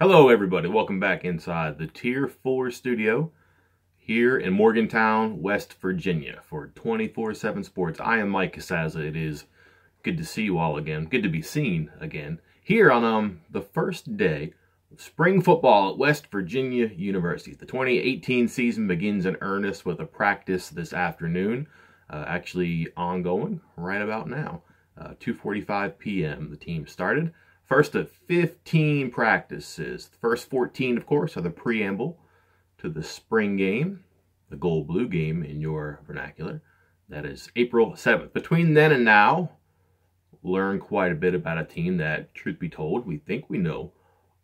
Hello everybody, welcome back inside the Tier 4 studio here in Morgantown, West Virginia for 24/7 Sports. I am Mike Casazza. It is good to see you all again, good to be seen again, here on the first day of spring football at West Virginia University. The 2018 season begins in earnest with a practice this afternoon, actually ongoing right about now. 2:45 p.m. the team started. First of 15 practices. The first 14, of course, are the preamble to the spring game, the Gold Blue game in your vernacular. That is April 7th. Between then and now, learn quite a bit about a team that, truth be told, we think we know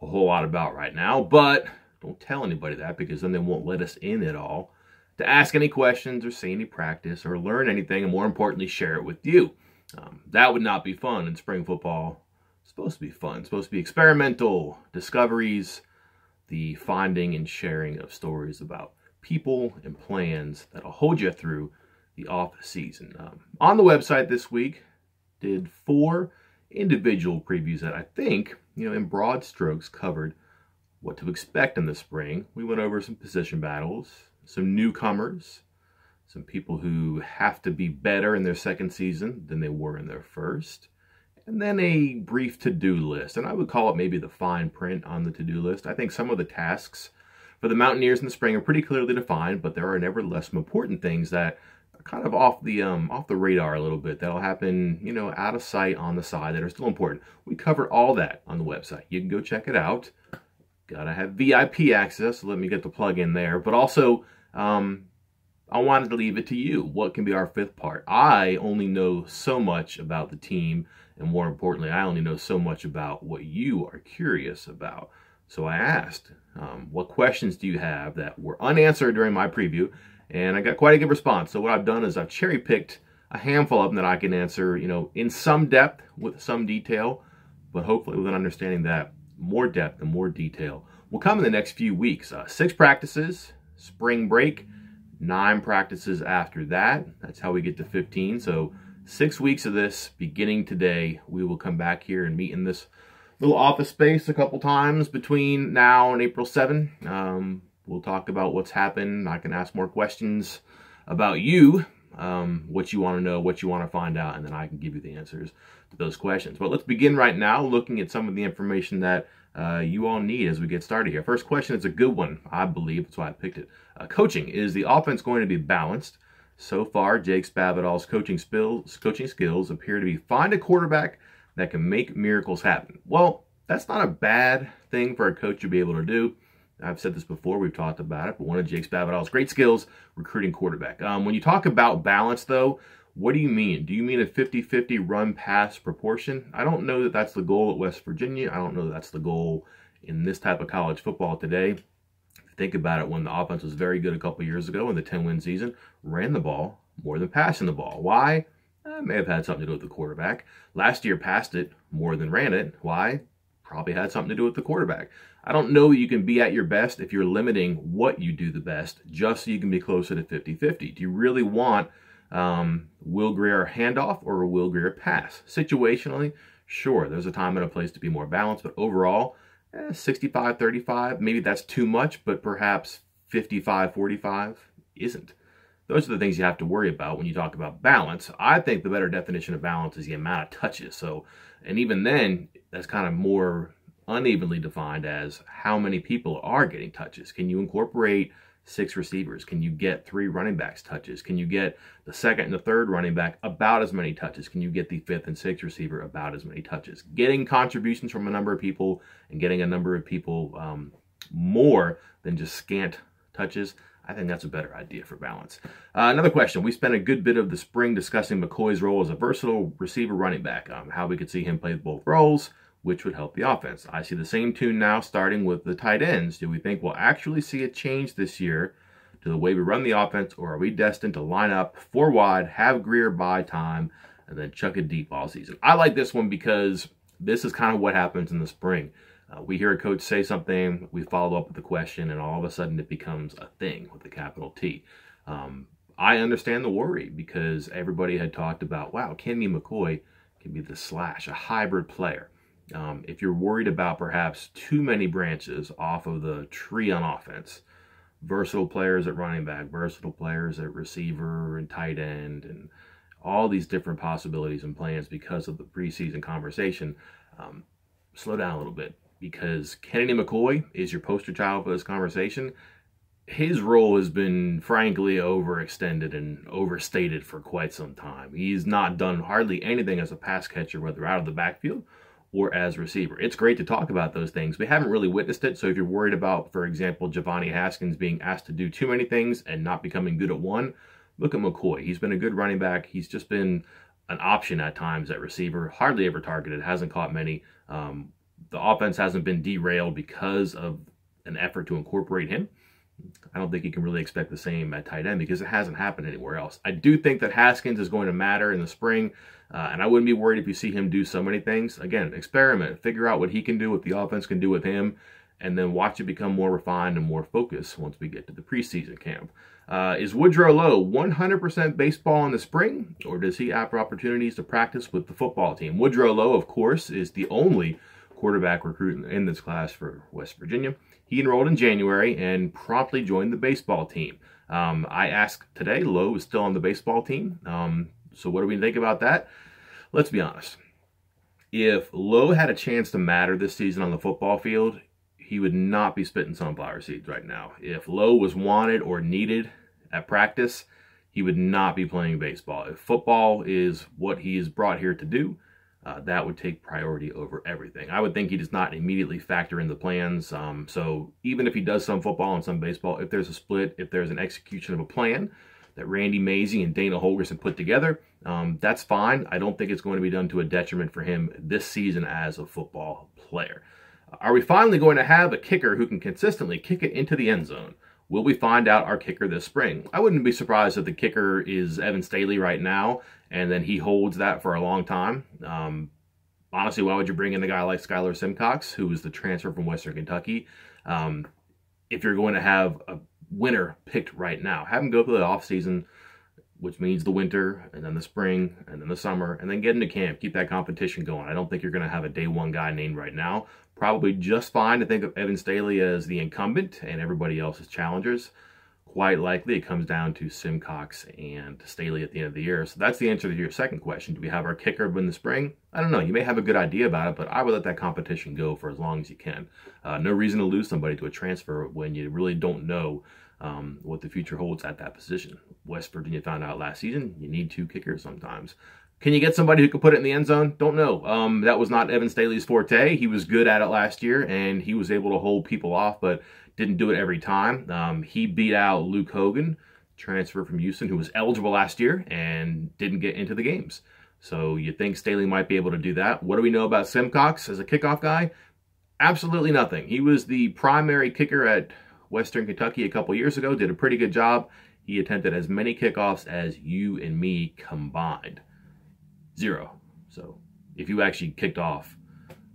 a whole lot about right now, but don't tell anybody that because then they won't let us in at all to ask any questions or see any practice or learn anything, and more importantly, share it with you. That would not be fun in spring football. It's supposed to be fun. It's supposed to be experimental discoveries, the finding and sharing of stories about people and plans that'll hold you through the off season. On the website this week, did 4 individual previews that I think, in broad strokes covered what to expect in the spring. We went over some position battles, some newcomers, some people who have to be better in their second season than they were in their first, and then a brief to-do list. And I would call it maybe the fine print on the to-do list. I think some of the tasks for the Mountaineers in the spring are pretty clearly defined, but there are nevertheless some important things that are kind of off the radar a little bit. That'll happen, out of sight on the side that are still important. We covered all that on the website. You can go check it out. Gotta have VIP access, so let me get the plug in there. But also, I wanted to leave it to you. What can be our 5th part? I only know so much about the team, and more importantly, I only know so much about what you are curious about. So I asked, what questions do you have that were unanswered during my preview? And I got quite a good response. So what I've done is I've cherry-picked a handful of them that I can answer, in some depth with some detail, but hopefully with an understanding that more depth and more detail will come in the next few weeks. 6 practices, spring break, 9 practices after that. That's how we get to 15. So 6 weeks of this beginning today. We will come back here and meet in this little office space a couple times between now and April 7. We'll talk about what's happened. I can ask more questions about you, what you want to know, what you want to find out, and then I can give you the answers to those questions. But let's begin right now looking at some of the information that you all need as we get started here. First question is a good one, I believe. That's why I picked it. Coaching. Is the offense going to be balanced? So far, Jake Spavital's coaching skills appear to be find a quarterback that can make miracles happen. Well, that's not a bad thing for a coach to be able to do. I've said this before, we've talked about it, but one of Jake Spavital's great skills, recruiting quarterback. When you talk about balance, though, what do you mean? Do you mean a 50-50 run-pass proportion? I don't know that that's the goal at West Virginia. I don't know that that's the goal in this type of college football today. Think about it, when the offense was very good a couple years ago in the 10-win season, ran the ball more than passing the ball. Why? It may have had something to do with the quarterback. Last year, passed it more than ran it. Why? Probably had something to do with the quarterback. I don't know you can be at your best if you're limiting what you do the best just so you can be closer to 50-50. Do you really want Will Grier handoff or a Will Grier pass? Situationally, sure, there's a time and a place to be more balanced, but overall, 65-35, maybe that's too much, but perhaps 55-45 isn't. Those are the things you have to worry about when you talk about balance. I think the better definition of balance is the amount of touches. So, and even then, that's kind of more unevenly defined as how many people are getting touches. Can you incorporate 6 receivers? Can you get 3 running backs touches? Can you get the second and the third running back about as many touches? Can you get the 5th and 6th receiver about as many touches? Getting contributions from a number of people and getting a number of people more than just scant touches, I think that's a better idea for balance. Another question. We spent a good bit of the spring discussing McCoy's role as a versatile receiver running back, how we could see him play both roles, which would help the offense. I see the same tune now starting with the tight ends. Do we think we'll actually see a change this year to the way we run the offense, or are we destined to line up 4 wide, have Grier buy time, and then chuck it deep all season? I like this one because this is kind of what happens in the spring. We hear a coach say something, we follow up with the question, and all of a sudden it becomes a thing with a capital T. I understand the worry because everybody had talked about, wow, Kenny McCoy can be the slash, a hybrid player. If you're worried about perhaps too many branches off of the tree on offense, versatile players at running back, versatile players at receiver and tight end, and all these different possibilities and plans because of the preseason conversation, slow down a little bit, because Kennedy McCoy is your poster child for this conversation. His role has been frankly overextended and overstated for quite some time. He's not done hardly anything as a pass catcher, whether out of the backfield or as receiver. It's great to talk about those things. We haven't really witnessed it. So if you're worried about, for example, Giovanni Haskins being asked to do too many things and not becoming good at one, look at McCoy. He's been a good running back. He's just been an option at times at receiver, hardly ever targeted, hasn't caught many. The offense hasn't been derailed because of an effort to incorporate him. I don't think you can really expect the same at tight end because it hasn't happened anywhere else. I do think that Haskins is going to matter in the spring, and I wouldn't be worried if you see him do so many things. Again, experiment, figure out what he can do, what the offense can do with him, and then watch it become more refined and more focused once we get to the preseason camp. Is Woodrow Lowe 100% baseball in the spring, or does he have opportunities to practice with the football team? Woodrow Lowe, of course, is the only quarterback recruit in this class for West Virginia. He enrolled in January and promptly joined the baseball team. I asked today, Lowe is still on the baseball team. So what do we think about that? Let's be honest. If Lowe had a chance to matter this season on the football field, he would not be spitting sunflower seeds right now. If Lowe was wanted or needed at practice, he would not be playing baseball. If football is what he is brought here to do, that would take priority over everything. I would think he does not immediately factor in the plans. So even if he does some football and some baseball, if there's a split, if there's an execution of a plan that Randy Mazey and Dana Holgorsen put together, that's fine. I don't think it's going to be done to a detriment for him this season as a football player. Are we finally going to have a kicker who can consistently kick it into the end zone? Will we find out our kicker this spring? I wouldn't be surprised if the kicker is Evan Staley right now, and then he holds that for a long time. Honestly, why would you bring in a guy like Skylar Simcox, who is the transfer from Western Kentucky, if you're going to have a winner picked right now? Have him go through the offseason, which means the winter, and then the spring, and then the summer, and then get into camp. Keep that competition going. I don't think you're going to have a day one guy named right now. Probably just fine to think of Evan Staley as the incumbent and everybody else as challengers. Quite likely it comes down to Simcox and Staley at the end of the year. So that's the answer to your second question. Do we have our kicker in the spring? I don't know. You may have a good idea about it, but I would let that competition go for as long as you can. No reason to lose somebody to a transfer when you really don't know what the future holds at that position. West Virginia found out last season you need two kickers sometimes. Can you get somebody who can put it in the end zone? Don't know. That was not Evan Staley's forte. He was good at it last year, and he was able to hold people off, but didn't do it every time. He beat out Luke Hogan, transfer from Houston, who was eligible last year and didn't get into the games. So you think Staley might be able to do that. What do we know about Simcox as a kickoff guy? Absolutely nothing. He was the primary kicker at Western Kentucky a couple years ago, did a pretty good job. He attempted as many kickoffs as you and me combined. 0. So if you actually kicked off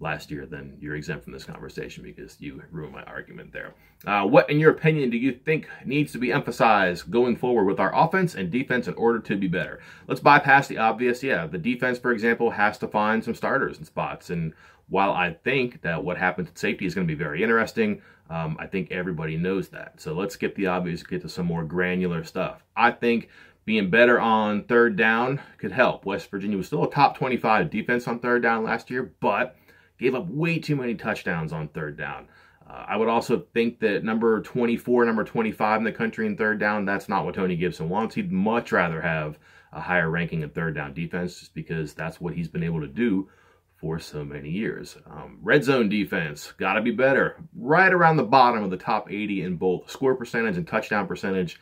last year, then you're exempt from this conversation because you ruined my argument there. What, in your opinion, do you think needs to be emphasized going forward with our offense and defense in order to be better? Let's bypass the obvious. Yeah, the defense, for example, has to find some starters and spots. And while I think that what happens at safety is going to be very interesting, I think everybody knows that. So let's skip the obvious, get to some more granular stuff. I think being better on third down could help. West Virginia was still a top 25 defense on third down last year, but gave up way too many touchdowns on third down. I would also think that number 24, number 25 in the country in third down, that's not what Tony Gibson wants. He'd much rather have a higher ranking in third down defense just because that's what he's been able to do for so many years. Red zone defense, got to be better. Right around the bottom of the top 80 in both score percentage and touchdown percentage.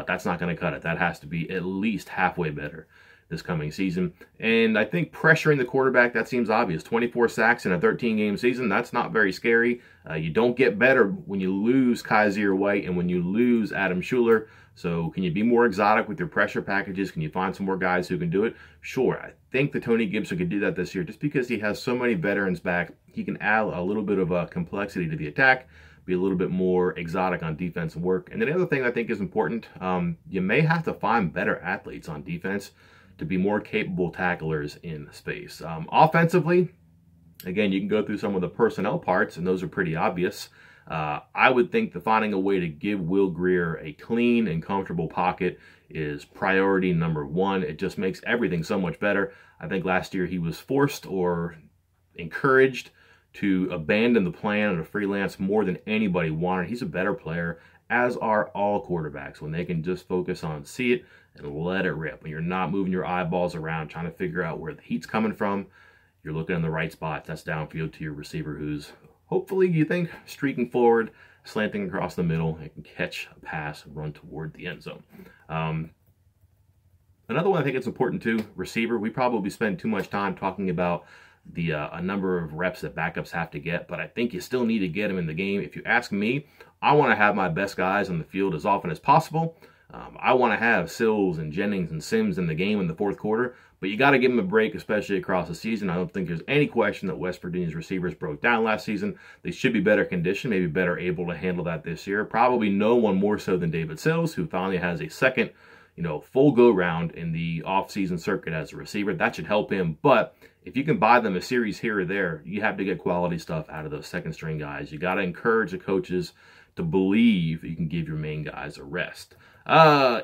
That's not going to cut it. That has to be at least halfway better this coming season. And I think pressuring the quarterback, that seems obvious. 24 sacks in a 13-game season, that's not very scary. You don't get better when you lose Kaiser White and when you lose Adam Schuler. So can you be more exotic with your pressure packages? Can you find some more guys who can do it? Sure, I think that Tony Gibson could do that this year just because he has so many veterans back. He can add a little bit of complexity to the attack, be a little bit more exotic on defensive work. And then the other thing I think is important, you may have to find better athletes on defense to be more capable tacklers in space. Offensively, Again, you can go through some of the personnel parts, and those are pretty obvious. I would think that finding a way to give Will Grier a clean and comfortable pocket is priority number one. It just makes everything so much better. I think last year he was forced or encouraged to abandon the plan and to freelance more than anybody wanted. He's a better player, as are all quarterbacks, when they can just focus on see it and let it rip. When you're not moving your eyeballs around trying to figure out where the heat's coming from, you're looking in the right spots. That's downfield to your receiver who's hopefully, you think, streaking forward, slanting across the middle, and can catch a pass and run toward the end zone. Another one I think it's important too, receiver. We probably spend too much time talking about the a number of reps that backups have to get, but I think you still need to get them in the game. If you ask me, I want to have my best guys on the field as often as possible. I want to have Sills and Jennings and Sims in the game in the fourth quarter, but you got to give them a break, especially across the season. I don't think there's any question that West Virginia's receivers broke down last season. They should be better conditioned, maybe better able to handle that this year. Probably no one more so than David Sills, who finally has a second, full go-round in the off-season circuit as a receiver. That should help him, but if you can buy them a series here or there, you have to get quality stuff out of those second-string guys. You got to encourage the coaches to believe you can give your main guys a rest.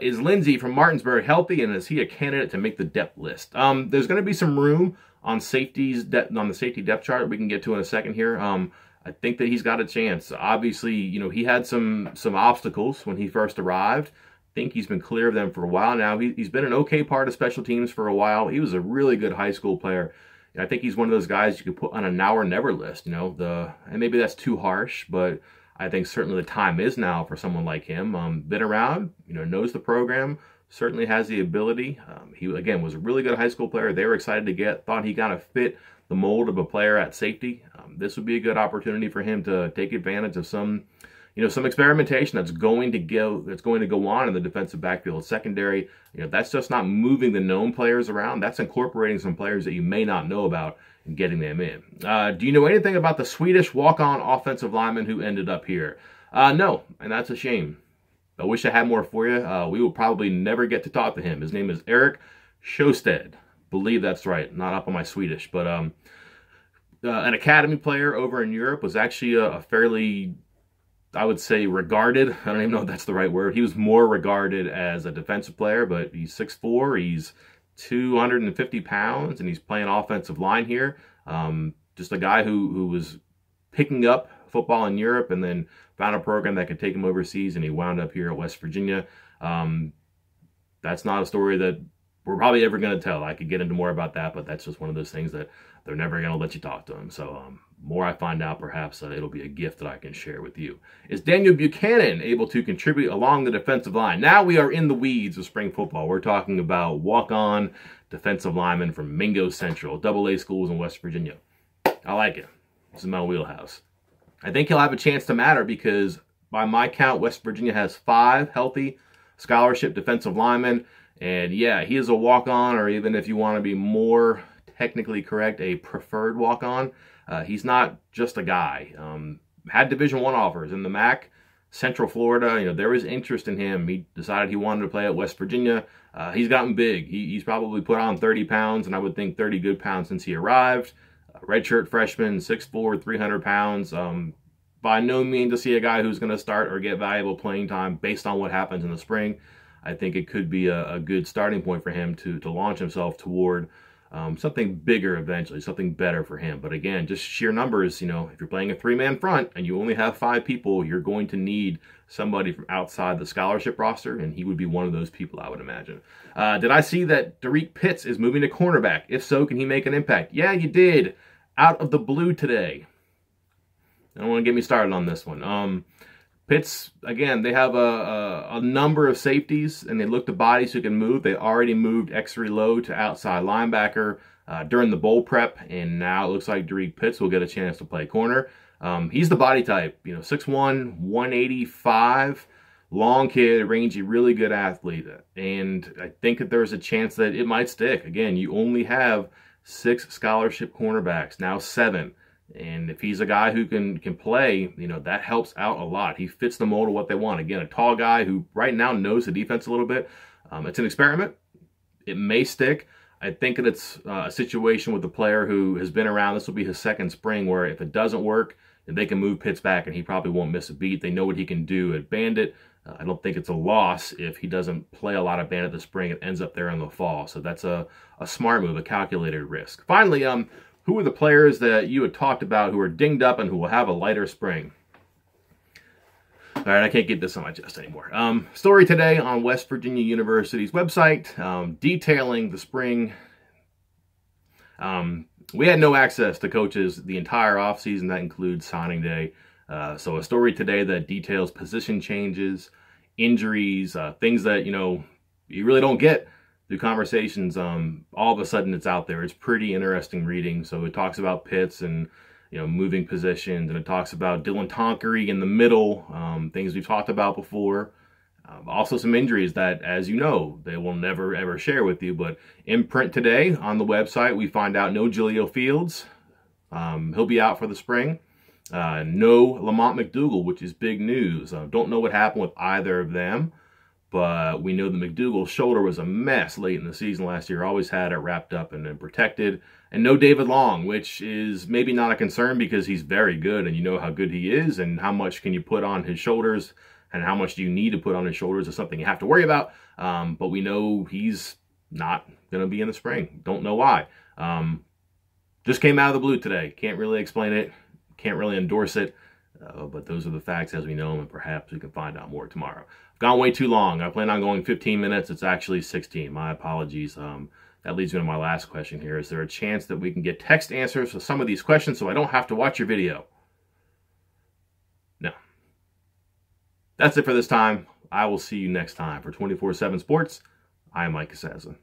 Is Lindsey from Martinsburg healthy, and is he a candidate to make the depth list? There's going to be some room on safeties on the safety depth chart we can get to in a second here. I think that he's got a chance. Obviously, he had some obstacles when he first arrived. I think he's been clear of them for a while now. He's been an okay part of special teams for a while. He was a really good high school player. I think he's one of those guys you could put on a now or never list. And maybe that's too harsh, but I think certainly the time is now for someone like him. Been around, knows the program, certainly has the ability. He, again, was a really good high school player. They were excited to get, thought he kind of fit the mold of a player at safety. This would be a good opportunity for him to take advantage of some experimentation that's going to go on in the defensive backfield secondary. That's just not moving the known players around. That's incorporating some players that you may not know about and getting them in. Do you know anything about the Swedish walk-on offensive lineman who ended up here? No, and that's a shame. I wish I had more for you. We will probably never get to talk to him. His name is Eric Sjosted. Believe that's right. Not up on my Swedish, but an academy player over in Europe, was actually a fairly, I would say, regarded. I don't even know if that's the right word. He was more regarded as a defensive player, but he's 6'4", he's 250 pounds, and he's playing offensive line here. Just a guy who was picking up football in Europe and then found a program that could take him overseas, and he wound up here at West Virginia. That's not a story that we're probably ever going to tell. I could get into more about that, but that's just one of those things that they're never going to let you talk to him. So more I find out, perhaps it'll be a gift that I can share with you. Is Daniel Buchanan able to contribute along the defensive line? Now we are in the weeds of spring football. We're talking about walk-on defensive linemen from Mingo Central, AA schools in West Virginia. I like it. This is my wheelhouse. I think he'll have a chance to matter because by my count, West Virginia has 5 healthy scholarship defensive linemen. And yeah, he is a walk-on, or even if you want to be more technically correct, a preferred walk-on. He's not just a guy. Had Division I offers in the MAC, Central Florida. There was interest in him. He decided he wanted to play at West Virginia. He's gotten big. He's probably put on 30 pounds, and I would think 30 good pounds since he arrived. Redshirt freshman, 6'4", 300 pounds. By no means to see a guy who's going to start or get valuable playing time based on what happens in the spring. I think it could be a good starting point for him to launch himself toward something bigger eventually, something better for him. But again, just sheer numbers, if you're playing a 3-man front and you only have 5 people, you're going to need somebody from outside the scholarship roster, and he would be one of those people, I would imagine. Did I see that Derek Pitts is moving to cornerback? If so, can he make an impact? Yeah, you did. Out of the blue today. I don't want to get me started on this one. Pitts, again, they have a number of safeties, and they look to bodies who can move. They already moved Exery Lowe to outside linebacker during the bowl prep, and now it looks like Derek Pitts will get a chance to play corner. He's the body type, 6'1", 185, long kid, rangy, really good athlete, and I think that there's a chance that it might stick. Again, you only have 6 scholarship cornerbacks, now 7. And if he's a guy who can play, that helps out a lot. He fits the mold of what they want. Again, a tall guy who right now knows the defense a little bit. It's an experiment. It may stick. I think that it's a situation with the player who has been around. This will be his second spring, where if it doesn't work, they can move Pitts back and he probably won't miss a beat. They know what he can do at Bandit. I don't think it's a loss if he doesn't play a lot of Bandit this spring. It ends up there in the fall. So that's a smart move, a calculated risk. Finally, who are the players that you had talked about who are dinged up and who will have a lighter spring? All right, I can't get this on my chest anymore. Story today on West Virginia University's website detailing the spring. We had no access to coaches the entire offseason. That includes signing day. So a story today that details position changes, injuries, things that, you really don't get through conversations. All of a sudden it's out there. It's pretty interesting reading. So it talks about Pitts and, moving positions, and it talks about Dylan Tonkery in the middle, things we've talked about before. Also some injuries that, as you know, they will never ever share with you. But in print today on the website, we find out no Jaleel Fields. He'll be out for the spring. No Lamont McDougal, which is big news. Don't know what happened with either of them, but we know that McDougal's shoulder was a mess late in the season last year. Always had it wrapped up and protected. And no David Long, which is maybe not a concern because he's very good, and you know how good he is, and how much can you put on his shoulders, and how much do you need to put on his shoulders is something you have to worry about. But we know he's not going to be in the spring. Don't know why. Just came out of the blue today. Can't really explain it. Can't really endorse it. But those are the facts as we know them, and perhaps we can find out more tomorrow. I've gone way too long. I plan on going 15 minutes. It's actually 16. My apologies. That leads me to my last question here. Is there a chance that we can get text answers for some of these questions so I don't have to watch your video? No. That's it for this time. I will see you next time. For 24/7 Sports, I am Mike Casazza.